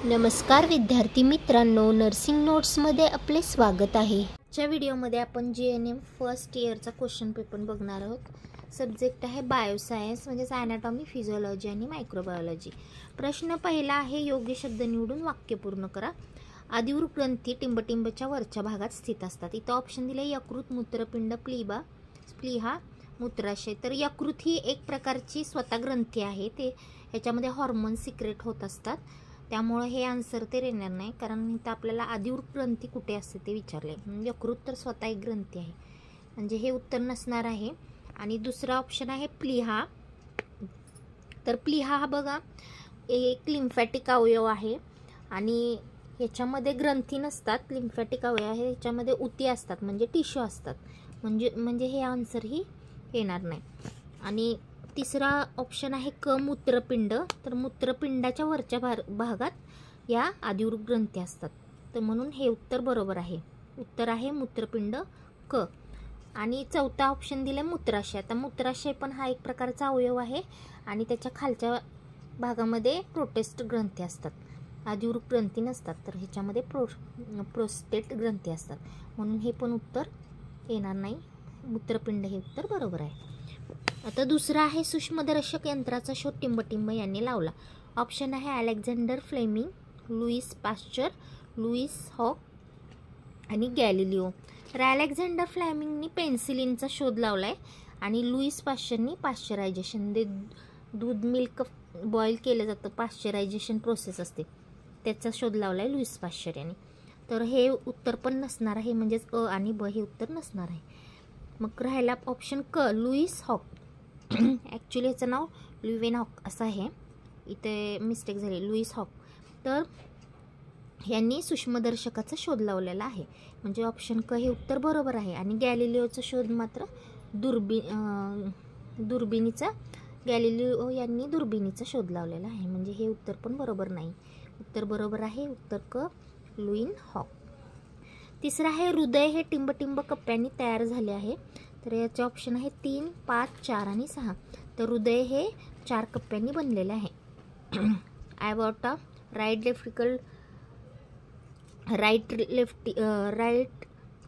नमस्कार विद्यार्थी मित्रांनो, नर्सिंग नोट्समध्ये आपले स्वागत आहे। आजच्या व्हिडिओमध्ये आपण जीएनएम फर्स्ट इयरचा क्वेश्चन पेपर बघणार आहोत। सब्जेक्ट आहे बायोसायन्स म्हणजेच ॲनाटॉमी, फिजिओलॉजी आणि मायक्रोबायोलॉजी। प्रश्न पहिला आहे, योग्य शब्द निवडून वाक्य पूर्ण करा। आदिवृक ग्रंथी टिंबटिंबच्या वरच्या भागात स्थित असतात। इथं ऑप्शन दिले यकृत, मूत्रपिंड, प्लीहा, मूत्राशय। तर यकृत ही एक प्रकारची स्वतः ग्रंथी आहे, ते ह्याच्यामध्ये हार्मोन सिक्रेट होत असतात, त्यामुळे हे आन्सर ते येणार नाही, कारण इथं आपल्याला आदिवृक ग्रंथी कुठे असते ते विचारले। यकृत तर स्वतः एक ग्रंथी आहे, म्हणजे हे उत्तर नसणार आहे। आणि दुसरा ऑप्शन आहे प्लीहा। तर प्लीहा हा बघा एक लिम्फॅटिक अवयव आहे आणि याच्यामध्ये ग्रंथी नसतात, लिम्फॅटिक अवयव आहे, याच्यामध्ये उती असतात म्हणजे टिश्यू असतात, म्हणजे हे आन्सर ही येणार नाही। आणि तिसरा ऑप्शन आहे क मूत्रपिंड। तर मूत्रपिंडाच्या वरच्या भागात या आदिवृक ग्रंथी असतात, तर म्हणून हे उत्तर बरोबर आहे। उत्तर आहे मूत्रपिंड क। आणि चौथा ऑप्शन दिले मूत्राशय। आता मूत्राशय पण हा एक प्रकारचा अवयव आहे आणि त्याच्या खालच्या भागामध्ये प्रोस्टेट ग्रंथी असतात, आदिवृक ग्रंथी नसतात, तर ह्याच्यामध्ये प्रोस्टेट ग्रंथी असतात, म्हणून हे पण उत्तर येणार नाही। मूत्रपिंड हे उत्तर बरोबर आहे। आता दुसरा आहे सूक्ष्मदर्शक यंत्राचा शोध टिंबटिंब यांनी लावला। ऑप्शन आहे Alexander Fleming, Louis Pasteur, Louis Hook आणि गॅलिलिओ। तर अलेक्झांडर फ्लेमिंगनी पेन्सिलिनचा शोध लावलाय आणि लुईस पाश्चरनी पाश्चरायझेशन, दूध मिल्क बॉईल केलं जातं, पाश्चरायझेशन प्रोसेस असते, त्याचा शोध लावलाय लुईस पाश्चर यांनी। तर हे उत्तर पण नसणार आहे, म्हणजेच अ आणि ब हे उत्तर नसणार आहे। मग राहिला ऑप्शन क लुईस हॉक। ॲक्च्युली याचं नाव लुईवेन हॉक असं आहे, इथे मिस्टेक झाली, लुईस हॉक। तर यांनी सूक्ष्मदर्शकाचा शोध लावलेला आहे, म्हणजे ऑप्शन क हे उत्तर बरोबर आहे। आणि गॅलिलिओचा शोध मात्र दुर्बिणीचा, गॅलिलिओ यांनी दुर्बिणीचा शोध लावलेला आहे, म्हणजे हे उत्तर पण बरोबर नाही। उत्तर बरोबर आहे उत्तर क लुईन हॉक। तिसरा आहे हृदय हे टिंबटिंब कप्प्यांनी तयार झाले आहे। तर याचे ऑप्शन आहे 3, 5, 4 आणि 6। तर हृदय हे 4 कप्प्यांनी बनलेले आहे। ॲवॉर्टा, राईट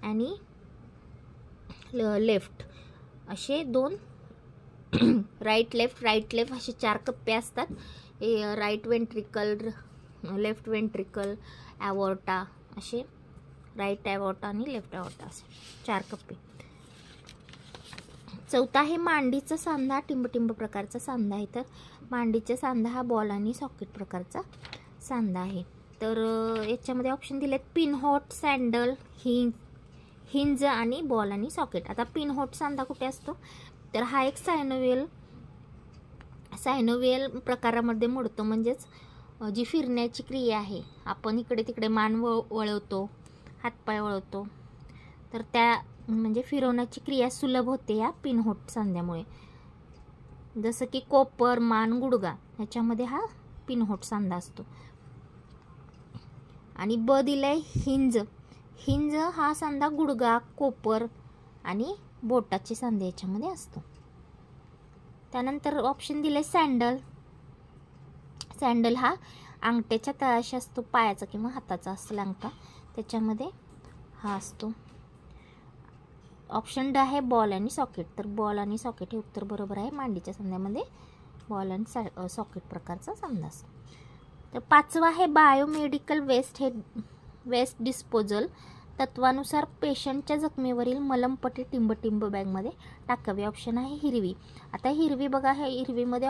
आणि लेफ्ट असे दोन राईट लेफ्ट असे 4 कप्पे असतात। राईट वेंट्रिकल, लेफ्ट वेंट्रिकल, ॲवॉर्टा असे, राईट ॲवॉर्टा आणि लेफ्ट ॲवॉर्टा असे 4 कप्पे। चौथा आहे मांडीचा सांधा, टिंबटिंब प्रकारचा सांधा आहे। तर मांडीचा सांधा हा बॉल आणि सॉकेट प्रकारचा सांधा आहे। तर याच्यामध्ये ऑप्शन दिलेत पिनहोट, सँडल, हिंज आणि बॉल आणि सॉकेट। आता पिनहोट सांधा कुठे असतो, तर हा एक सायनोवियल प्रकारामध्ये मोडतो, म्हणजेच जी फिरण्याची क्रिया आहे, आपण इकडे तिकडे मान वळवतो, हातपाय वळवतो, तर त्या म्हणजे फिरवण्याची क्रिया सुलभ होते या पिनहोट सांध्यामुळे। जसं की कोपर, मान, गुडगा ह्याच्यामध्ये हा पिनहोट सांधा असतो। आणि ब दिलंय हिंज हा सांधा गुडगा, कोपर आणि बोटाचे सांधे याच्यामध्ये असतो। त्यानंतर ऑप्शन दिले सँडल हा अंगठ्याच्या तळाशी असतो, पायाचा किंवा हाताचा असतो अंगठा, त्याच्यामध्ये हा असतो। ऑप्शन ड आहे बॉल आणि सॉकेट। तर बॉल आणि सॉकेट हे उत्तर बरोबर आहे, मांडीच्या सांध्यामध्ये बॉल आणि सॉकेट प्रकारचा सांधा असतो। तर पाचवा आहे बायोमेडिकल वेस्ट हे वेस्ट डिस्पोजल तत्वानुसार पेशंटच्या जखमेवरील मलमपट्टी टिंबटिंब बॅगमध्ये टाकावी। ऑप्शन आहे हिरवी। आता हिरवी बघा, हे हिरवीमध्ये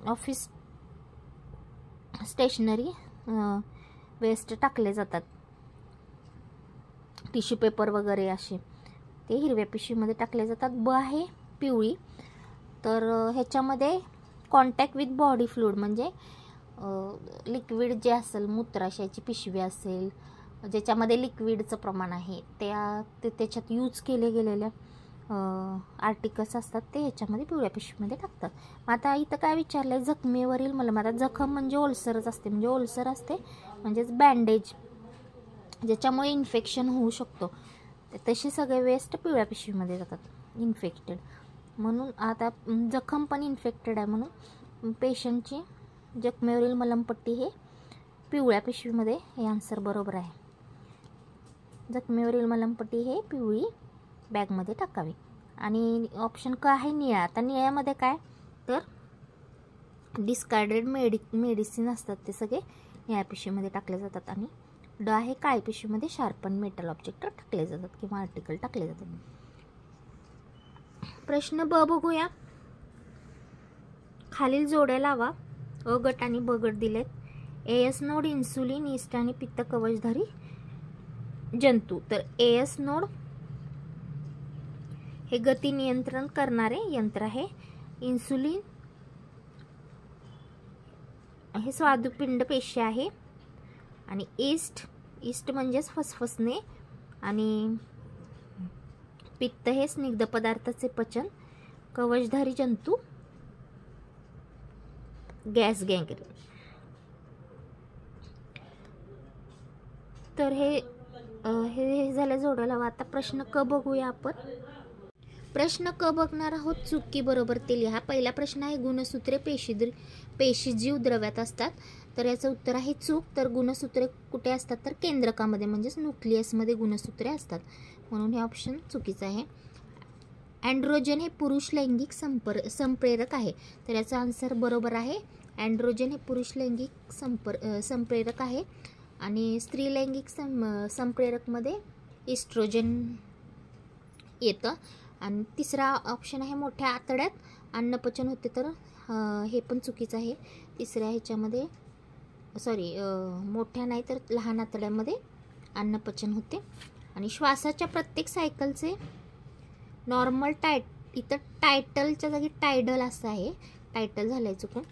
ऑफिस स्टेशनरी वेस्ट टाकले जातात, टिश्यू पेपर वगैरे असे, ते हिरव्या पिशवीमध्ये टाकले जातात। ब आहे पिवळी। तर ह्याच्यामध्ये कॉन्टॅक्ट विथ बॉडी फ्लुइड म्हणजे लिक्विड जे असेल, मूत्राशयाची पिशवी असेल ज्याच्यामध्ये लिक्विडचं प्रमाण आहे, त्याच्यात यूज केले गेलेल्या आर्टिकल्स असतात, ते ह्याच्यामध्ये पिवळ्या पिशवीमध्ये टाकतात। मग आता इथं काय विचारलं आहे, जखमेवरील मलम। आता जखम म्हणजे ओलसरच असते, म्हणजे ओलसर असते म्हणजेच बँडेज, ज्याच्यामुळे इन्फेक्शन होऊ शकतो, तसे सगळे वेस्ट पिवळ्या पिशवीमध्ये जातात, इन्फेक्टेड। म्हणून आता जखम पण इन्फेक्टेड आहे, म्हणून पेशंटची जखमेवरील मलमपट्टी हे पिवळ्या पिशवीमध्ये हे आन्सर बरोबर आहे. जखमेवरील मलमपट्टी हे पिवळी बॅगमध्ये टाकावी. आणि ऑप्शन क आहे निळा. आता निळ्यामध्ये काय तर डिस्कार्डेड मेडिसिन असतात ते सगळे निळ्या पिशवीमध्ये टाकले जातात. आणि ड आहे काळी पिशवीमध्ये शार्पन मेटल ऑब्जेक्ट टाकले जातात किंवा आर्टिकल टाकले जातात. प्रश्न ब बघूया. खालील जोड्या लावा. अ गट आणि ब गट दिलेत. एएस नोड इन्सुलिन ईस्ट आणि पित्त कवचधारी जंतू. तर एएस नोड हे गती नियंत्रण करणारे यंत्र आहे. इन्सुलिन हे स्वादुपिंड पेशी आहे. आणि ईस्ट म्हणजेच फसफसणे. आणि पित्त हे स्निग्ध पदार्थाचे पचन. कवचधारी जंतू गॅस गँग्रीन. तर हे झाले जोड्या लावा. आता प्रश्न क बघूया आपण. प्रश्न क बघणार आहोत. चुकी बरोबर ते लिहा. पहिला प्रश्न आहे गुणसूत्रे पेशीजीव द्रव्यात असतात. तर याचं उत्तर आहे चूक. तर गुणसूत्रे कुठे असतात तर केंद्रकामध्ये म्हणजेच न्यूक्लियसमध्ये गुणसूत्रे असतात, म्हणून हे ऑप्शन चुकीचं आहे. अँड्रोजन हे पुरुष लैंगिक संप्रेरक आहे. तर याचा आन्सर बरोबर आहे. अँड्रोजन हे पुरुष लैंगिक संप्रेरक आहे. आणि स्त्रीलैंगिक संप्रेरकमध्ये इस्ट्रोजन येतं. आणि तिसरा ऑप्शन आहे मोठ्या आतड्यात अन्नपचन होते. तर हे पण चुकीचं आहे. तिसऱ्या ह्याच्यामध्ये मोठ्या नाही तर लहान आतड्यामध्ये अन्नपचन होते. आणि श्वासाच्या प्रत्येक सायकलचे नॉर्मल इथं टायटलच्या जागी टायडल असं आहे. टायटल झालंय चुकून.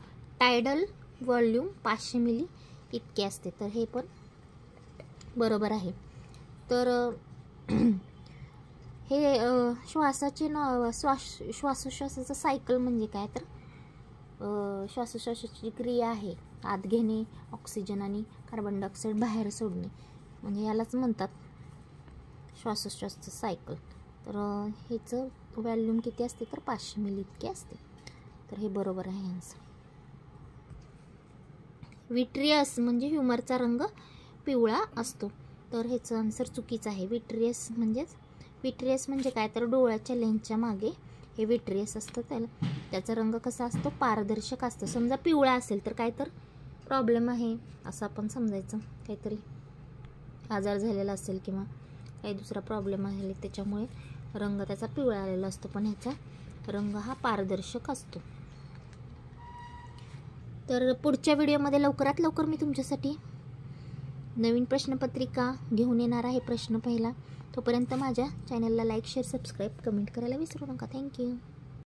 टायडल व्हॉल्यूम 500 मिली इतके असते. तर हे पण बरोबर आहे. तर हे श्वासाचे श्वासोश्वासाचं सायकल म्हणजे काय तर श्वासोश्वासाची क्रिया आहे. आत घेणे ऑक्सिजन आणि कार्बन डायऑक्साईड बाहेर सोडणे, म्हणजे यालाच म्हणतात श्वासोश्वासाचं सायकल. तर ह्याचं व्हॉल्यूम किती असते तर 500 मिली इतके असते. तर हे बरोबर आहे आन्सर. विट्रियस म्हणजे ह्युमरचा रंग पिवळा असतो. तर ह्याचं आन्सर चुकीचं आहे. विट्रियस म्हणजे काय तर डोळ्याच्या लेन्सच्या मागे हे विट्रियस असतं. त्याचा रंग कसा असतो पारदर्शक असतो. समजा पिवळा असेल तर काय तर प्रॉब्लेम आहे असं आपण समजायचं. काहीतरी आजार झालेला असेल किंवा काही दुसरा प्रॉब्लेम आहे त्याच्यामुळे रंग त्याचा पिवळा आलेला असतो. पण ह्याचा रंग हा पारदर्शक असतो. तर पुढच्या व्हिडिओमध्ये लवकरात लवकर मी तुमच्यासाठी नवीन प्रश्नपत्रिका घेऊन येणार आहे. प्रश्न पहिला. तोपर्यंत माझ्या चॅनलला लाईक शेअर सबस्क्राईब कमेंट करायला विसरू नका. थँक्यू.